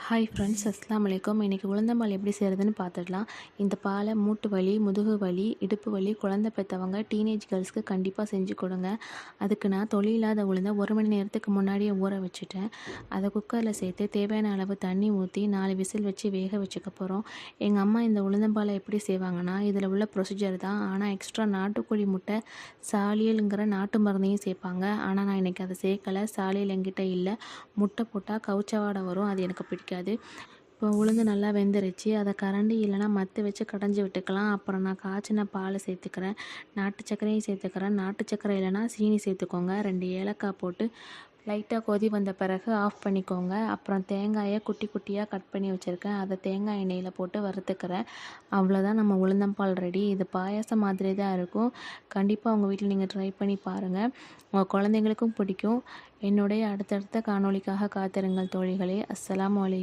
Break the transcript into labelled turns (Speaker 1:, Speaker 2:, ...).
Speaker 1: Hi friends, அஸ்ஸலாமு அலைக்கும். இன்றைக்கி உளுந்தம்பால் எப்படி செய்கிறதுன்னு பார்த்துடலாம். இந்த பாலை மூட்டு வலி, முதுகு வலி, இடுப்பு வலி, குழந்தை பெற்றவங்க, டீனேஜ் கேர்ள்ஸ்க்கு கண்டிப்பாக செஞ்சு கொடுங்க. அதுக்கு நான் தொளி இல்லாத உளுந்தை 1 மணி நேரத்துக்கு முன்னாடியே ஊற வச்சுட்டேன். அதை குக்கரில் சேர்த்து தேவையான அளவு தண்ணி ஊற்றி 4 விசில் வச்சு வேக வச்சுக்க போகிறோம். எங்கள் அம்மா இந்த உளுந்தம்பாலை எப்படி செய்வாங்கன்னா, இதில் உள்ள ப்ரொசீஜர் தான். ஆனால் எக்ஸ்ட்ரா நாட்டுக்கோழி முட்டை சாலியலுங்கிற நாட்டு மருந்தையும் சேர்ப்பாங்க. ஆனால் நான் இன்றைக்கி அதை சேர்க்கலை. சாலியல் என்கிட்ட இல்லை. முட்டை போட்டால் கவுச்ச வாடை வரும், அது எனக்கு பிடிக்காது. இப்போ உளுந்து நல்லா வெந்துருச்சு. அதை கரண்டி இல்லைனா மத்து வச்சு கடைஞ்சி விட்டுக்கலாம். அப்புறம் நான் காய்ச்சின பாலை சேர்த்துக்கிறேன். நாட்டு சர்க்கரையும் சேர்த்துக்கிறேன். நாட்டு சர்க்கரை இல்லைனா சீனி சேர்த்துக்கோங்க. 2 ஏலக்காய் போட்டு லைட்டாக கொதி வந்த பிறகு ஆஃப் பண்ணிக்கோங்க. அப்புறம் தேங்காயை குட்டி குட்டியாக கட் பண்ணி வச்சுருக்கேன். அதை தேங்காய் எண்ணெயில் போட்டு வறுத்துக்கிறேன். அவ்வளோதான், நம்ம உளுந்தம்பால் ரெடி. இது பாயாசம் மாதிரி தான் இருக்கும். கண்டிப்பாக உங்கள் வீட்டில் நீங்கள் ட்ரை பண்ணி பாருங்கள். உங்கள் குழந்தைங்களுக்கும் பிடிக்கும். என்னுடைய அடுத்தடுத்த காணொளிக்காக காத்திருங்கள் தோழிகளே. அஸ்ஸலாமு அலைக்கும்.